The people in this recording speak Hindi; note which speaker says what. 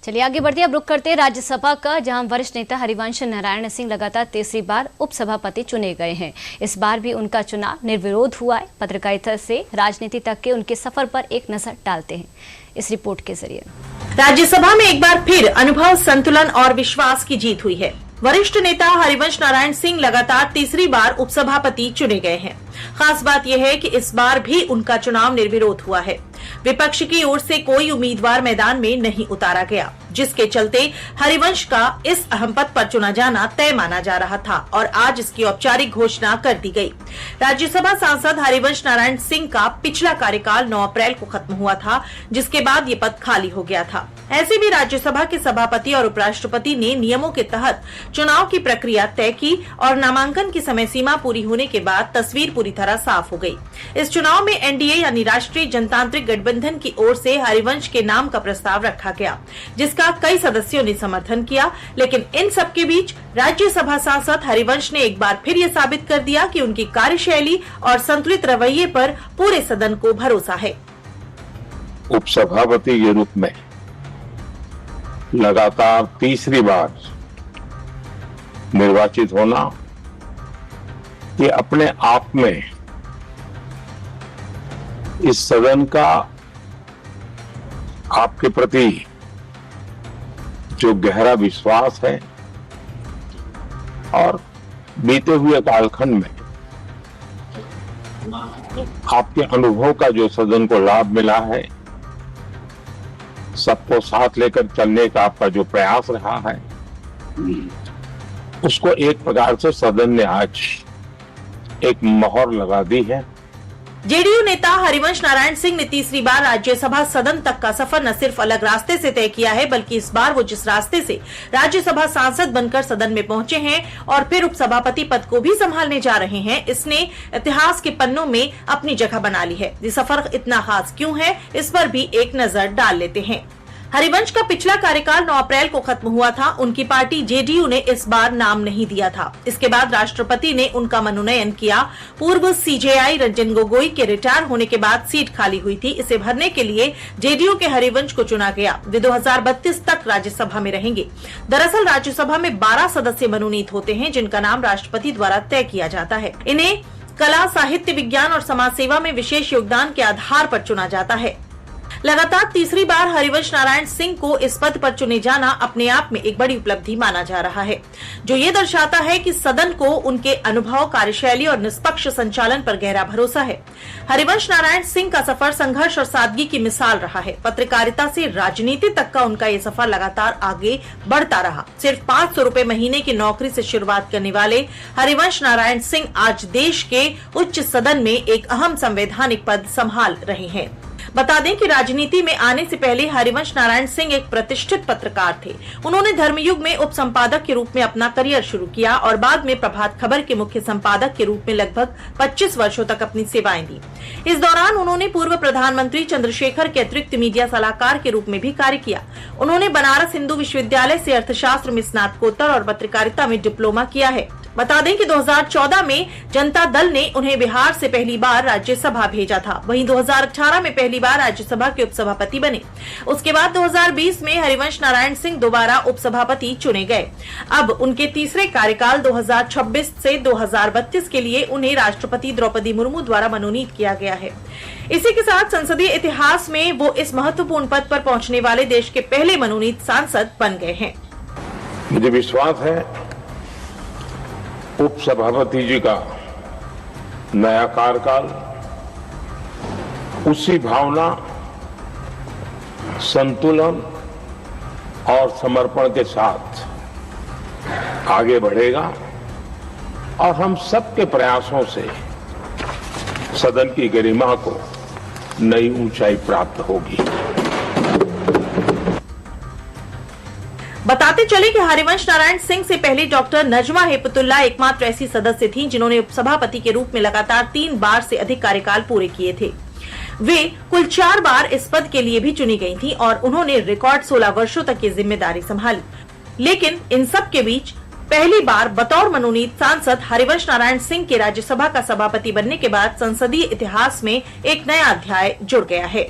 Speaker 1: चलिए आगे बढ़ते हैं। अब रुख करते हैं राज्यसभा का, जहां वरिष्ठ नेता हरिवंश नारायण सिंह लगातार तीसरी बार उपसभापति चुने गए हैं। इस बार भी उनका चुनाव निर्विरोध हुआ है। पत्रकारिता से राजनीति तक के उनके सफर पर एक नजर डालते हैं इस रिपोर्ट के जरिए।
Speaker 2: राज्यसभा में एक बार फिर अनुभव, संतुलन और विश्वास की जीत हुई है। वरिष्ठ नेता हरिवंश नारायण सिंह लगातार तीसरी बार उपसभापति चुने गए हैं। खास बात यह है कि इस बार भी उनका चुनाव निर्विरोध हुआ है। विपक्ष की ओर से कोई उम्मीदवार मैदान में नहीं उतारा गया, जिसके चलते हरिवंश का इस अहम पद पर चुना जाना तय माना जा रहा था और आज इसकी औपचारिक घोषणा कर दी गई। राज्यसभा सांसद हरिवंश नारायण सिंह का पिछला कार्यकाल 9 अप्रैल को खत्म हुआ था, जिसके बाद ये पद खाली हो गया था। ऐसे भी राज्यसभा के सभापति और उपराष्ट्रपति ने नियमों के तहत चुनाव की प्रक्रिया तय की और नामांकन की समय सीमा पूरी होने के बाद तस्वीर पूरी तरह साफ हो गई। इस चुनाव में एनडीए यानी राष्ट्रीय जनतांत्रिक गठबंधन की ओर से हरिवंश के नाम का प्रस्ताव रखा गया, जिसका कई सदस्यों ने समर्थन किया। लेकिन इन सब के बीच राज्यसभा सांसद हरिवंश ने एक बार फिर ये साबित कर दिया कि उनकी कार्यशैली और संतुलित रवैये पर पूरे सदन को भरोसा है।
Speaker 3: उपसभापति के रूप में लगातार तीसरी बार निर्वाचित होना, ये अपने आप में इस सदन का आपके प्रति जो गहरा विश्वास है और बीते हुए कालखंड में आपके अनुभव का जो सदन को लाभ मिला है, सबको साथ लेकर चलने का आपका जो प्रयास रहा है, उसको एक प्रकार से सदन ने आज एक मोहर लगा दी है।
Speaker 2: जेडीयू नेता हरिवंश नारायण सिंह ने तीसरी बार राज्यसभा सदन तक का सफर न सिर्फ अलग रास्ते से तय किया है, बल्कि इस बार वो जिस रास्ते से राज्यसभा सांसद बनकर सदन में पहुंचे हैं और फिर उपसभापति पद को भी संभालने जा रहे हैं, इसने इतिहास के पन्नों में अपनी जगह बना ली है। ये सफर इतना खास क्यों है, इस पर भी एक नजर डाल लेते हैं। हरिवंश का पिछला कार्यकाल 9 अप्रैल को खत्म हुआ था। उनकी पार्टी जेडीयू ने इस बार नाम नहीं दिया था। इसके बाद राष्ट्रपति ने उनका मनोनयन किया। पूर्व सीजेआई रंजन गोगोई के रिटायर होने के बाद सीट खाली हुई थी। इसे भरने के लिए जेडीयू के हरिवंश को चुना गया। वे 2032 तक राज्यसभा में रहेंगे। दरअसल राज्यसभा में 12 सदस्य मनोनीत होते हैं, जिनका नाम राष्ट्रपति द्वारा तय किया जाता है। इन्हें कला, साहित्य, विज्ञान और समाज सेवा में विशेष योगदान के आधार पर चुना जाता है। लगातार तीसरी बार हरिवंश नारायण सिंह को इस पद पर चुने जाना अपने आप में एक बड़ी उपलब्धि माना जा रहा है, जो ये दर्शाता है कि सदन को उनके अनुभव, कार्यशैली और निष्पक्ष संचालन पर गहरा भरोसा है। हरिवंश नारायण सिंह का सफर संघर्ष और सादगी की मिसाल रहा है। पत्रकारिता से राजनीति तक का उनका ये सफर लगातार आगे बढ़ता रहा। सिर्फ 500 रुपए महीने की नौकरी से शुरुआत करने वाले हरिवंश नारायण सिंह आज देश के उच्च सदन में एक अहम संवैधानिक पद संभाल रहे हैं। बता दें कि राजनीति में आने से पहले हरिवंश नारायण सिंह एक प्रतिष्ठित पत्रकार थे। उन्होंने धर्मयुग में उप संपादक के रूप में अपना करियर शुरू किया और बाद में प्रभात खबर के मुख्य संपादक के रूप में लगभग 25 वर्षों तक अपनी सेवाएं दी। इस दौरान उन्होंने पूर्व प्रधानमंत्री चंद्रशेखर के अतिरिक्त मीडिया सलाहकार के रूप में भी कार्य किया। उन्होंने बनारस हिंदू विश्वविद्यालय से अर्थशास्त्र में स्नातकोत्तर और पत्रकारिता में डिप्लोमा किया है। बता दें कि 2014 में जनता दल ने उन्हें बिहार से पहली बार राज्यसभा भेजा था। वहीं 2018 में पहली बार राज्यसभा के उपसभापति बने। उसके बाद 2020 में हरिवंश नारायण सिंह दोबारा उपसभापति चुने गए। अब उनके तीसरे कार्यकाल 2026 से 2032 के लिए उन्हें राष्ट्रपति द्रौपदी मुर्मू द्वारा मनोनीत किया गया है। इसी के साथ संसदीय इतिहास में वो इस महत्वपूर्ण पद पर पहुंचने वाले देश के पहले मनोनीत सांसद बन गए हैं।
Speaker 3: मुझे विश्वास है उपसभापति जी का नया कार्यकाल उसी भावना, संतुलन और समर्पण के साथ आगे बढ़ेगा और हम सबके प्रयासों से सदन की गरिमा को नई ऊंचाई प्राप्त होगी।
Speaker 2: बताते चले कि हरिवंश नारायण सिंह से पहले डॉक्टर नजमा हेपतुल्ला एकमात्र ऐसी सदस्य थीं जिन्होंने उपसभापति के रूप में लगातार 3 बार से अधिक कार्यकाल पूरे किए थे। वे कुल 4 बार इस पद के लिए भी चुनी गई थीं और उन्होंने रिकॉर्ड 16 वर्षों तक ये जिम्मेदारी संभाली। लेकिन इन सब के बीच पहली बार बतौर मनोनीत सांसद हरिवंश नारायण सिंह के राज्यसभा का सभापति बनने के बाद संसदीय इतिहास में एक नया अध्याय जुड़ गया है।